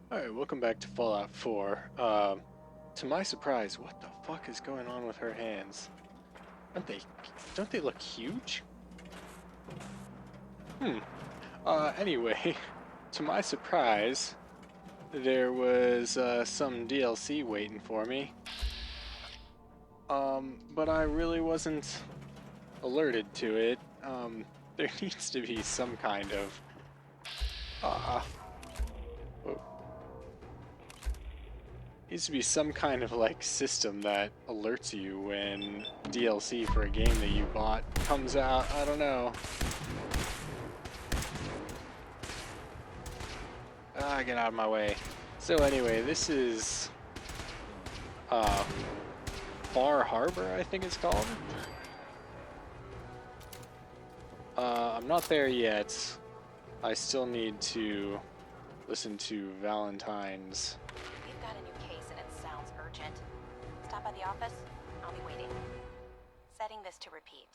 Alright, welcome back to Fallout 4. To my surprise, what the fuck is going on with her hands? Aren't they, don't they look huge? Hmm. Anyway, to my surprise, there was, some DLC waiting for me. But I really wasn't alerted to it. There needs to be some kind of, uh, needs to be some kind of like system that alerts you when DLC for a game that you bought comes out. I don't know. Get out of my way. So anyway, this is uh, Far Harbor, I think it's called. I'm not there yet. I still need to listen to Valentine's. We've got a new case and it sounds urgent. Stop by the office. I'll be waiting. Setting this to repeat.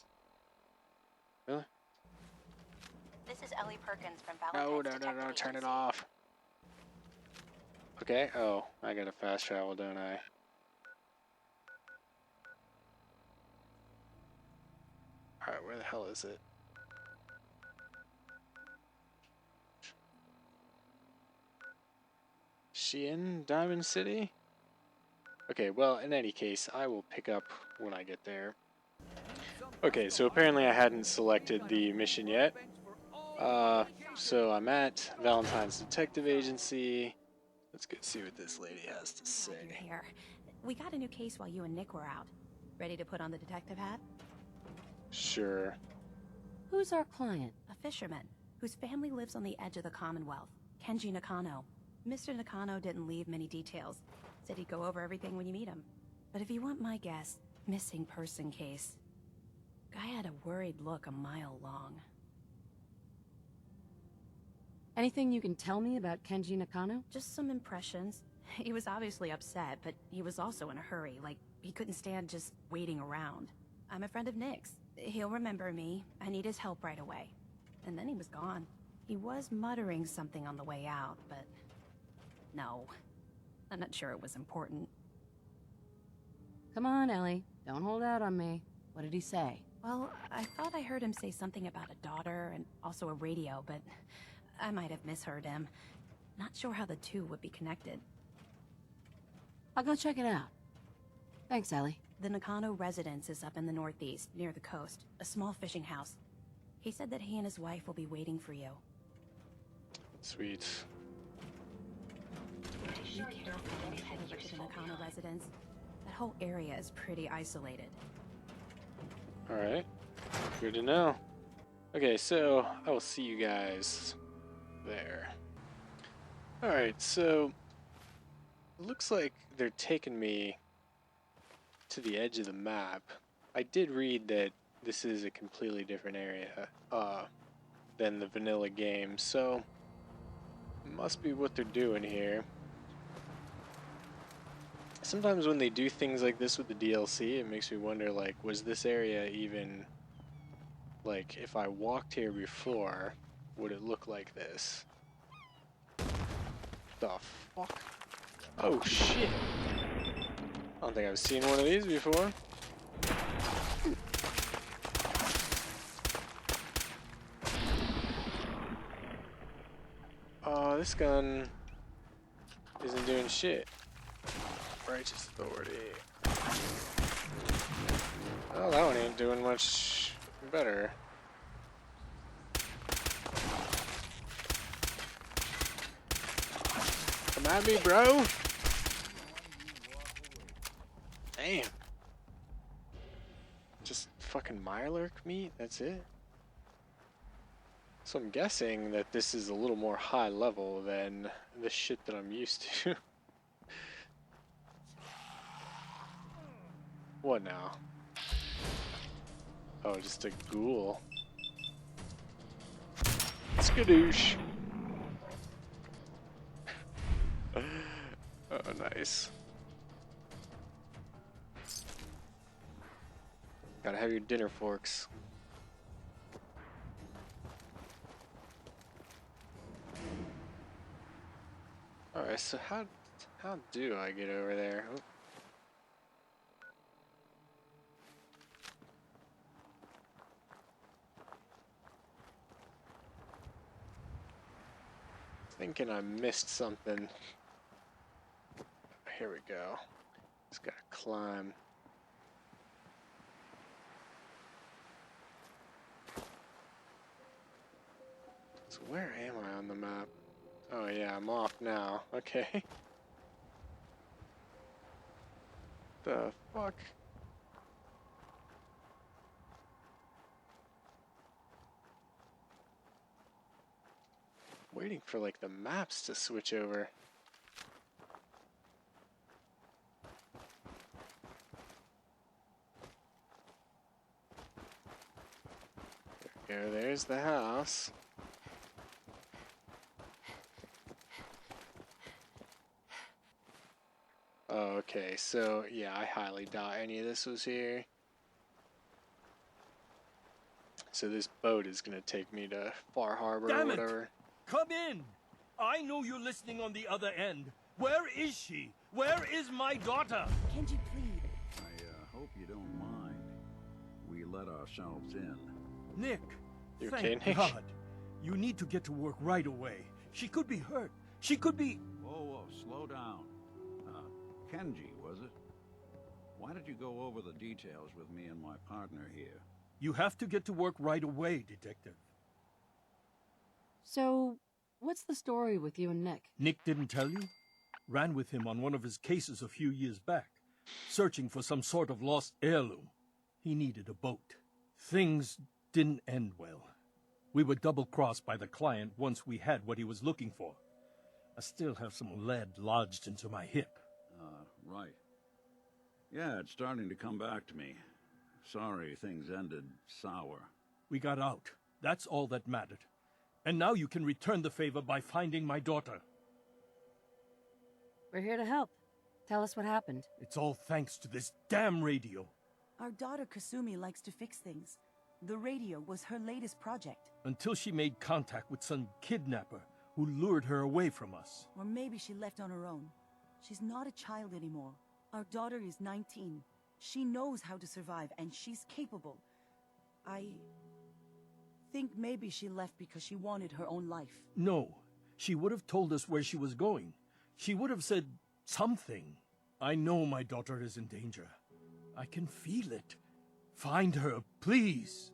Really? This is Ellie Perkins from No, Valentine's Detective no, turn it Agency. off. Okay, oh, I gotta fast travel, don't I? Alright, where the hell is it? She in Diamond City? Okay, well, in any case, I will pick up when I get there. Okay, so apparently I hadn't selected the mission yet. So I'm at Valentine's Detective Agency. Let's go see what this lady has to Glad you're say. here. We got a new case while you and Nick were out. Ready to put on the detective hat? Sure. Who's our client? A fisherman whose family lives on the edge of the Commonwealth, Kenji Nakano. Mr. Nakano didn't leave many details. Said he'd go over everything when you meet him. But if you want my guess, missing person case. Guy had a worried look a mile long. Anything you can tell me about Kenji Nakano? Just some impressions. He was obviously upset, but he was also in a hurry, like he couldn't stand just waiting around. I'm a friend of Nick's. He'll remember me. I need his help right away. And then he was gone. He was muttering something on the way out, but... no. I'm not sure it was important. Come on, Ellie. Don't hold out on me. What did he say? Well, I thought I heard him say something about a daughter and also a radio, but I might have misheard him. Not sure how the two would be connected. I'll go check it out. Thanks, Ellie. The Nakano residence is up in the northeast, near the coast. A small fishing house. He said that he and his wife will be waiting for you. Sweet. Be careful when you head over to the Nakano residence. That whole area is pretty isolated. Alright. Good to know. Okay, so I will see you guys there. Alright, so it looks like they're taking me to the edge of the map. I did read that this is a completely different area than the vanilla game, so it must be what they're doing here. Sometimes when they do things like this with the DLC, it makes me wonder, like, was this area even, like, if I walked here before, would it look like this? The fuck? Oh shit! I don't think I've seen one of these before. Oh, this gun isn't doing shit. Righteous Authority. Oh, that one ain't doing much better. Come at me, bro! Damn. Just fucking Mirelurk meat? That's it? So I'm guessing that this is a little more high level than the shit that I'm used to. What now? Oh, just a ghoul. Skadoosh! Oh, nice. Gotta have your dinner forks. Alright. Alright, so how do I get over there? Oh. Thinking I missed something. Here we go. Just gotta climb. So where am I on the map? Oh yeah, I'm off now. Okay. The fuck? Waiting for like the maps to switch over. There we go, there's the house. Oh, okay, so yeah, I highly doubt any of this was here. So this boat is gonna take me to Far Harbor or whatever. Come in! I know you're listening on the other end. Where is she? Where is my daughter? Kenji, please. I hope you don't mind. We let ourselves in. Nick, You okay, thank Nick? God. You need to get to work right away. She could be hurt. She could be... Whoa, slow down. Kenji, was it? Why did you go over the details with me and my partner here? You have to get to work right away, Detective. So, what's the story with you and Nick? Nick didn't tell you? Ran with him on one of his cases a few years back, searching for some sort of lost heirloom. He needed a boat. Things didn't end well. We were double-crossed by the client once we had what he was looking for. I still have some lead lodged into my hip. Right. Yeah, it's starting to come back to me. Sorry things ended sour. We got out. That's all that mattered. And now you can return the favor by finding my daughter. We're here to help. Tell us what happened. It's all thanks to this damn radio. Our daughter Kasumi likes to fix things. The radio was her latest project. Until she made contact with some kidnapper who lured her away from us. Or maybe she left on her own. She's not a child anymore. Our daughter is 19. She knows how to survive, and she's capable. I think maybe she left because she wanted her own life. No, she would have told us where she was going. She would have said something. I know my daughter is in danger. I can feel it. Find her, please.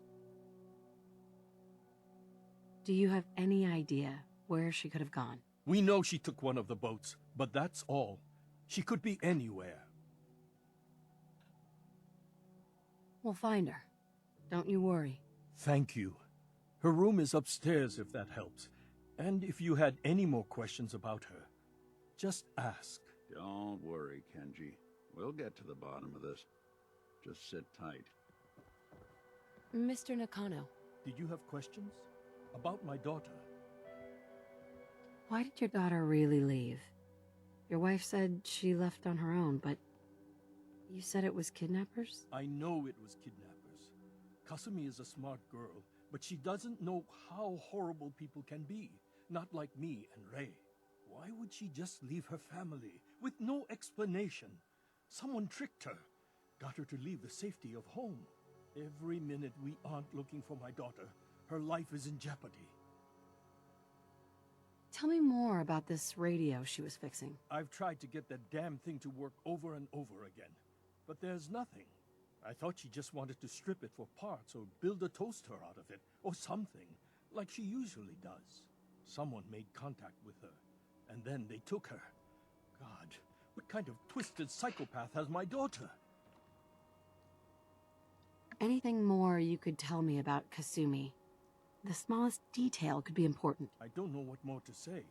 Do you have any idea where she could have gone? We know she took one of the boats, but that's all. She could be anywhere. We'll find her. Don't you worry. Thank you. Her room is upstairs if that helps. And if you had any more questions about her, just ask. Don't worry, Kenji. We'll get to the bottom of this. Just sit tight. Mr. Nakano, Did you have questions? About my daughter? why did your daughter really leave? Your wife said she left on her own, but you said it was kidnappers? I know it was kidnappers. Kasumi is a smart girl, but she doesn't know how horrible people can be. Not like me and Rei. Why would she just leave her family with no explanation? Someone tricked her, got her to leave the safety of home. Every minute we aren't looking for my daughter, her life is in jeopardy. Tell me more about this radio she was fixing. I've tried to get that damn thing to work over and over again, but there's nothing. I thought she just wanted to strip it for parts or build a toaster out of it, or something, like she usually does. Someone made contact with her, and then they took her. God, what kind of twisted psychopath has my daughter? Anything more you could tell me about Kasumi? The smallest detail could be important. I don't know what more to say.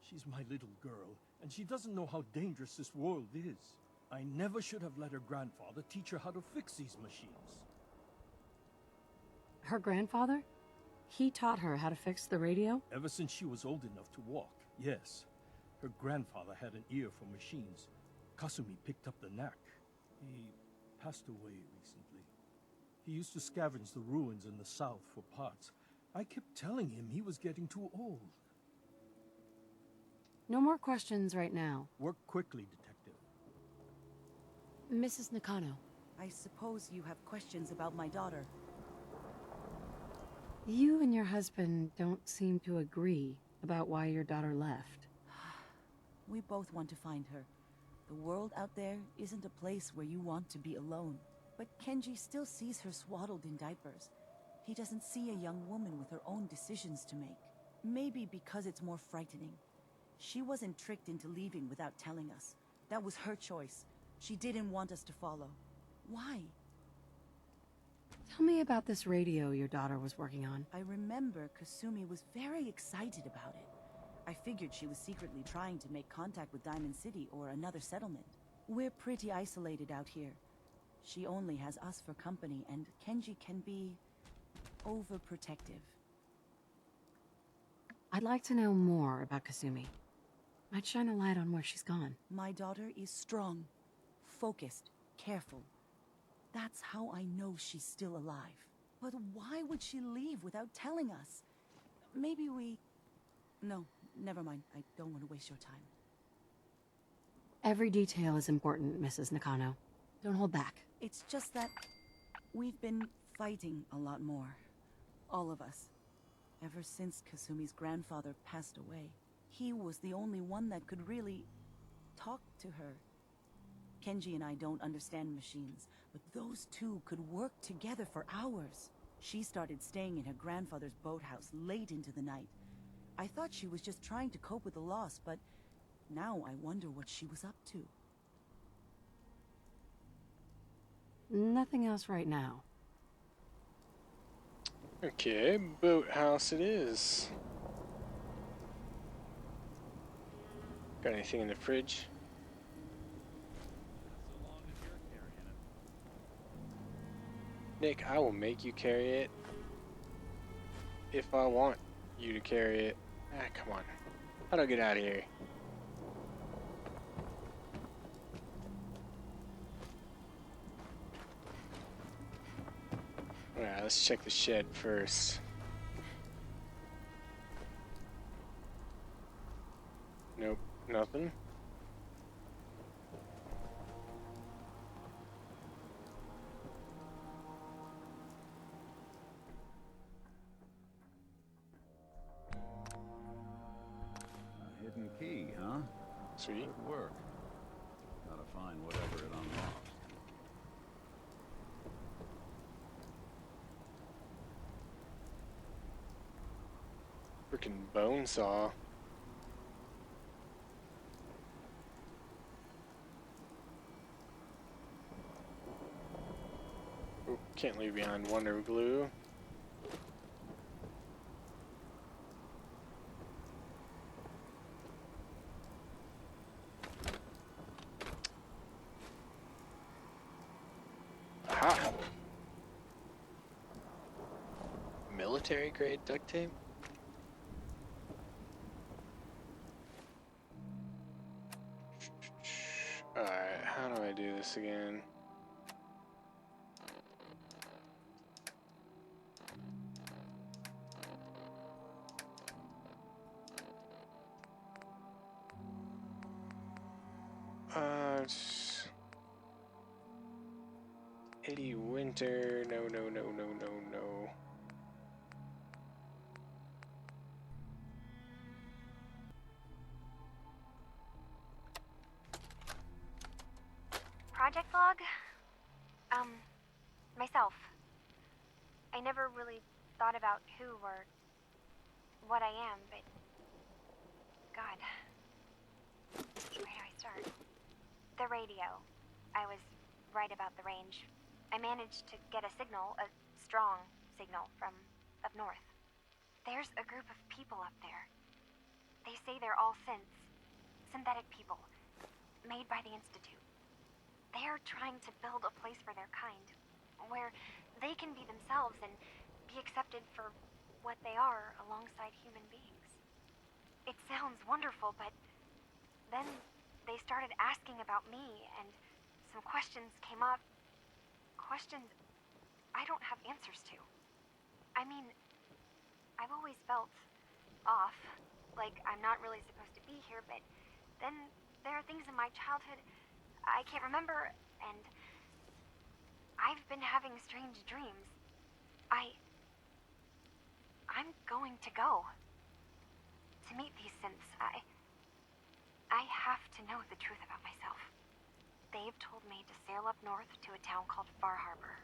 She's my little girl, and she doesn't know how dangerous this world is. I never should have let her grandfather teach her how to fix these machines. Her grandfather? He taught her how to fix the radio? Ever since she was old enough to walk, yes. Her grandfather had an ear for machines. Kasumi picked up the knack. He passed away recently. He used to scavenge the ruins in the south for parts. I kept telling him he was getting too old. No more questions right now. Work quickly, Detective. Mrs. Nakano, I suppose you have questions about my daughter. you and your husband don't seem to agree about why your daughter left. We both want to find her. The world out there isn't a place where you want to be alone. But Kenji still sees her swaddled in diapers. He doesn't see a young woman with her own decisions to make. Maybe because it's more frightening. She wasn't tricked into leaving without telling us. That was her choice. She didn't want us to follow. Why? Tell me about this radio your daughter was working on. I remember Kasumi was very excited about it. I figured she was secretly trying to make contact with Diamond City or another settlement. We're pretty isolated out here. She only has us for company, and Kenji can be overprotective. I'd like to know more about Kasumi. Might shine a light on where she's gone. My daughter is strong, focused, careful. That's how I know she's still alive. But why would she leave without telling us? Maybe we... No, never mind. I don't want to waste your time. Every detail is important, Mrs. Nakano. Don't hold back. It's just that we've been fighting a lot more. All of us. Ever since Kasumi's grandfather passed away. He was the only one that could really talk to her. Kenji and I don't understand machines, but those two could work together for hours. She started staying in her grandfather's boathouse late into the night. I thought she was just trying to cope with the loss, but now I wonder what she was up to. Nothing else right now. Okay, boathouse it is. Got anything in the fridge? Nick, I will make you carry it if I want you to carry it. Ah, come on. How do I get out of here? Alright, let's check the shed first. Nope, nothing. A hidden key, huh? Sweet. Good work. Gotta find whatever it unlocks. Freaking bone saw. Oh, can't leave behind Wonder Glue. Aha! Military grade duct tape? Alright, how do I do this again? Eddie Winter, no. Project log? Myself. I never really thought about who or what I am, but... God. Where do I start? The radio. I was right about the range. I managed to get a signal, a strong signal, from up north. There's a group of people up there. They say they're all synthetic people, made by the Institute. They are trying to build a place for their kind, where they can be themselves and be accepted for what they are alongside human beings. It sounds wonderful, but then they started asking about me, and some questions came up. Questions I don't have answers to. I mean, I've always felt off, like I'm not really supposed to be here, but then there are things in my childhood I can't remember, and I've been having strange dreams. I'm going to go. To meet these synths, I have to know the truth about myself. They've told me to sail up north to a town called Far Harbor.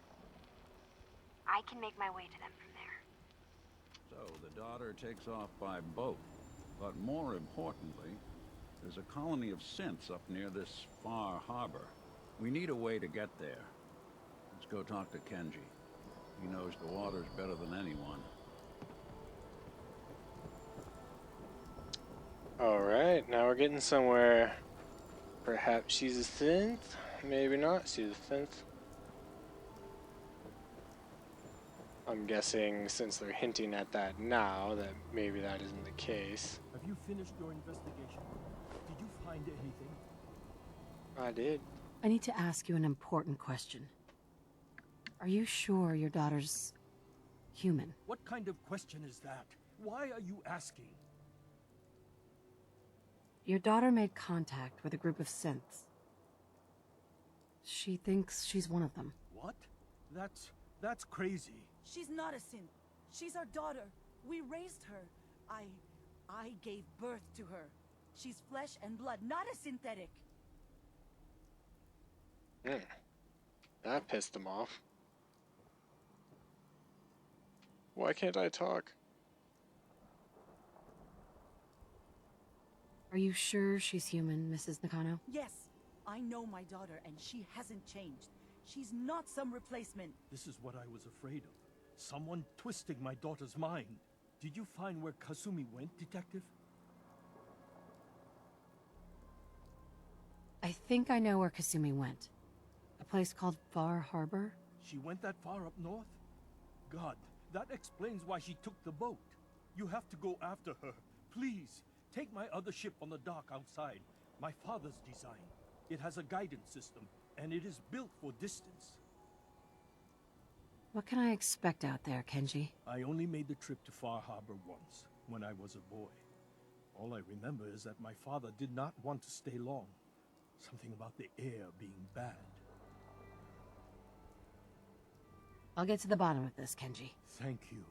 I can make my way to them from there. So the daughter takes off by boat. But more importantly, there's a colony of synths up near this Far Harbor. We need a way to get there. Let's go talk to Kenji. He knows the waters better than anyone. Alright, now we're getting somewhere. Perhaps she's a synth? Maybe not, she's a synth. I'm guessing, since they're hinting at that now, that maybe that isn't the case. Have you finished your investigation? Did you find anything? I did. I need to ask you an important question. Are you sure your daughter's human? What kind of question is that? Why are you asking? Your daughter made contact with a group of synths. She thinks she's one of them. What? That's crazy. She's not a synth. She's our daughter. We raised her. I gave birth to her. She's flesh and blood, not a synthetic. That pissed him off. Why can't I talk? Are you sure she's human, Mrs. Nakano? Yes, I know my daughter, and she hasn't changed. She's not some replacement. This is what I was afraid of. Someone twisting my daughter's mind. Did you find where Kasumi went, Detective? I think I know where Kasumi went. A place called Far Harbor? She went that far up north? God, that explains why she took the boat. You have to go after her. Please, take my other ship on the dock outside. My father's design. It has a guidance system, and it is built for distance. What can I expect out there, Kenji? I only made the trip to Far Harbor once, when I was a boy. All I remember is that my father did not want to stay long. Something about the air being bad. I'll get to the bottom of this, Kenji. Thank you.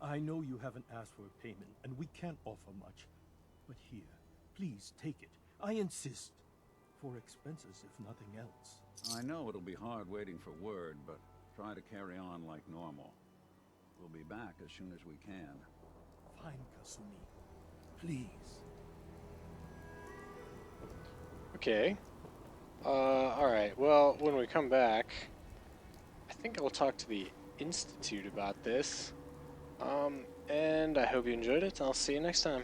I know you haven't asked for a payment, and we can't offer much. But here, please take it. I insist. For expenses, if nothing else. I know it'll be hard waiting for word, but try to carry on like normal. We'll be back as soon as we can. Fine, Kasumi. Please. Okay. Alright, well, when we come back, I think I'll talk to the Institute about this. And I hope you enjoyed it. I'll see you next time.